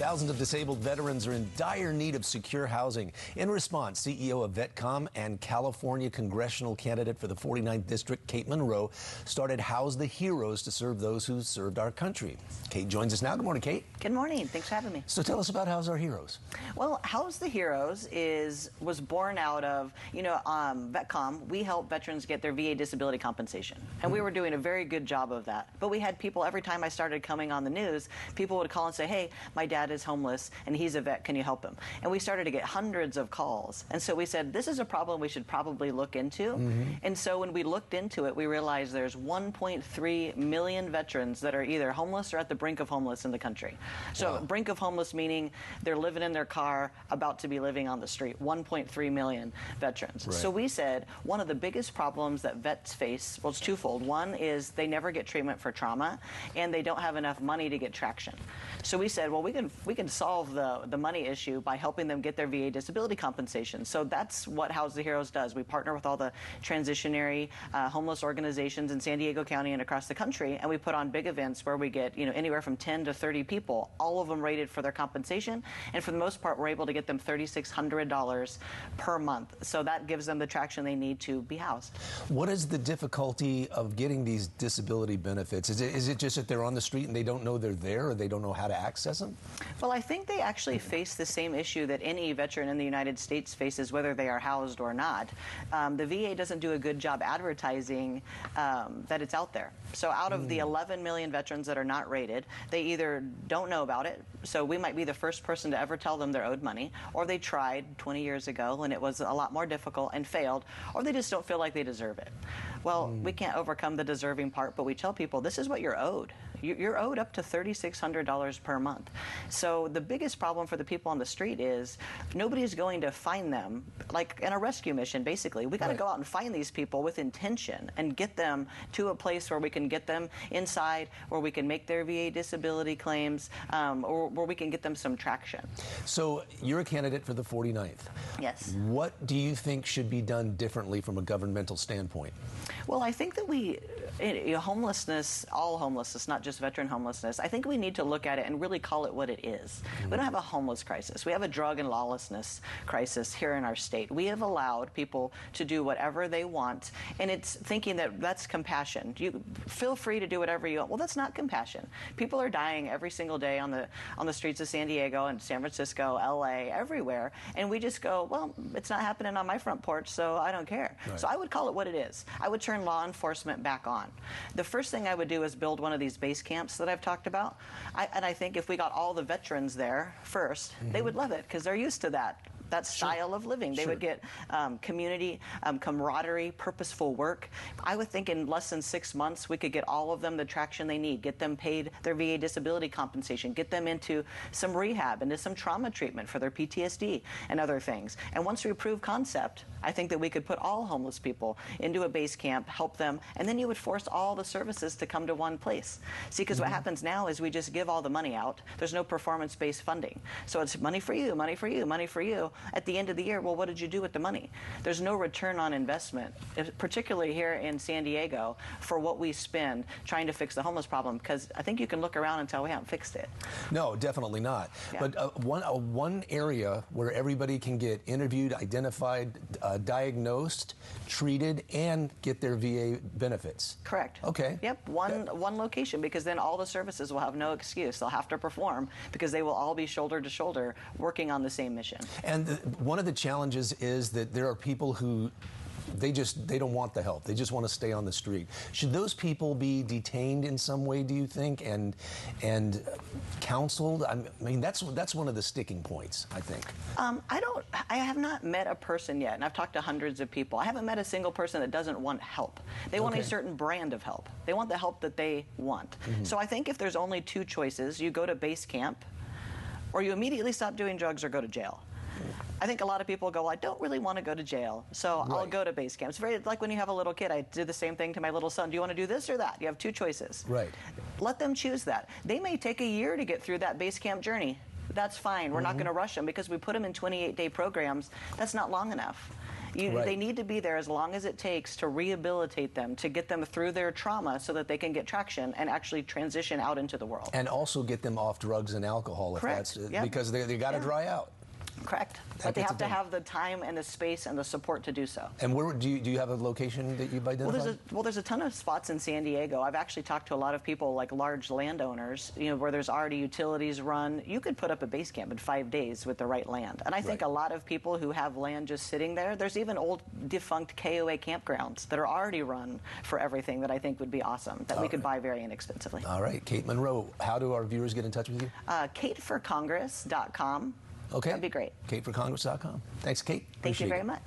Thousands of disabled veterans are in dire need of secure housing. In response, CEO of VetCom and California Congressional candidate for the 49th District, Kate Monroe, started House the Heroes to serve those who served our country. Kate joins us now. Good morning, Kate. Good morning. Thanks for having me. So tell us about House Our Heroes. Well, House the Heroes was born out of, VetCom. We help veterans get their VA disability compensation. And we were doing a very good job of that. But we had people, every time I started coming on the news, people would call and say, hey, my dad is homeless and he's a vet, can you help him? And we started to get hundreds of calls. And so we said, this is a problem we should probably look into. And so when we looked into it, we realized there's 1.3 million veterans that are either homeless or at the brink of homeless in the country. So brink of homeless meaning they're living in their car, about to be living on the street. 1.3 million veterans. Right. So we said one of the biggest problems that vets face, well, it's twofold. One is they never get treatment for trauma and they don't have enough money to get traction. So we said, well, we can solve the money issue by helping them get their VA disability compensation. So that's what House the Heroes does. We partner with all the transitionary homeless organizations in San Diego County and across the country, and we put on big events where we get anywhere from 10 to 30 people, all of them rated for their compensation, and for the most part we're able to get them $3,600 per month. So that gives them the traction they need to be housed. What is the difficulty of getting these disability benefits? Is it just that they're on the street and they don't know they're there, or they don't know how to access them? Well, I think they actually face the same issue that any veteran in the United States faces, whether they are housed or not. The VA doesn't do a good job advertising that it's out there. So out of the 11 million veterans that are not rated, they either don't know about it, so we might be the first person to ever tell them they're owed money, or they tried 20 years ago and it was a lot more difficult and failed, or they just don't feel like they deserve it. Well, we can't overcome the deserving part, but we tell people this is what you're owed. You're owed up to $3,600 per month. So the biggest problem for the people on the street is nobody's going to find them, like in a rescue mission, basically. We got to go out and find these people with intention and get them to a place where we can get them inside, where we can make their VA disability claims, or where we can get them some traction. So you're a candidate for the 49th. Yes. What do you think should be done differently from a governmental standpoint? Well, I think that homelessness, all homelessness, not just veteran homelessness, I think we need to look at it and really call it what it is. We don't have a homeless crisis. We have a drug and lawlessness crisis here in our state. We have allowed people to do whatever they want, and it's thinking that that's compassion. You feel free to do whatever you want. Well, that's not compassion. People are dying every single day on the streets of San Diego and San Francisco, LA, everywhere, and we just go, well, it's not happening on my front porch, so I don't care. Right. So I would call it what it is. I would turn law enforcement back on. The first thing I would do is build one of these base camps that I've talked about. And I think if we got all the veterans there first, they would love it because they're used to that style of living. They would get community, camaraderie, purposeful work. I would think in less than 6 months we could get all of them the traction they need, get them paid their VA disability compensation, get them into some rehab, into some trauma treatment for their PTSD and other things. And once we prove concept, I think that we could put all homeless people into a base camp, help them, and then you would force all the services to come to one place. See, because what happens now is we just give all the money out. There's no performance-based funding. So it's money for you, money for you, money for you. At the end of the year, well, what did you do with the money? There's no return on investment, particularly here in San Diego, for what we spend trying to fix the homeless problem, because I think you can look around and tell we haven't fixed it. No, definitely not. Yeah. But one area where everybody can get interviewed, identified, diagnosed, treated, and get their VA benefits. Correct. Okay. Yep, one location, because then all the services will have no excuse. They'll have to perform because they will all be shoulder to shoulder working on the same mission. And one of the challenges is that there are people who they don't want the help. They just want to stay on the street. Should those people be detained in some way, do you think, and counseled? I mean, that's one of the sticking points, I think. I have not met a person yet, and I've talked to hundreds of people. I haven't met a single person that doesn't want help. They want a certain brand of help. They want the help that they want. So I think if there's only two choices, you go to base camp, or you immediately stop doing drugs or go to jail. I think a lot of people go, well, I don't really want to go to jail, so I'll go to base camp. It's very like when you have a little kid. I did the same thing to my little son. Do you want to do this or that? You have two choices. Right. Let them choose that. They may take a year to get through that base camp journey. That's fine. We're not going to rush them because we put them in 28-day programs. That's not long enough. Right. They need to be there as long as it takes to rehabilitate them, to get them through their trauma so that they can get traction and actually transition out into the world. And also get them off drugs and alcohol, if Correct. that's Yep. because they got to dry out. Correct. But they have to have the time and the space and the support to do so. And where do you have a location that you've identified? Well, there's a ton of spots in San Diego. I've actually talked to a lot of people, like large landowners, where there's already utilities run. You could put up a base camp in 5 days with the right land. And I think a lot of people who have land just sitting there, there's even old defunct KOA campgrounds that are already run for everything that I think would be awesome, that we could buy very inexpensively. All right. Kate Monroe, how do our viewers get in touch with you? KateForCongress.com. Okay. That'd be great. KateForCongress.com. Thanks, Kate. Thank you very much.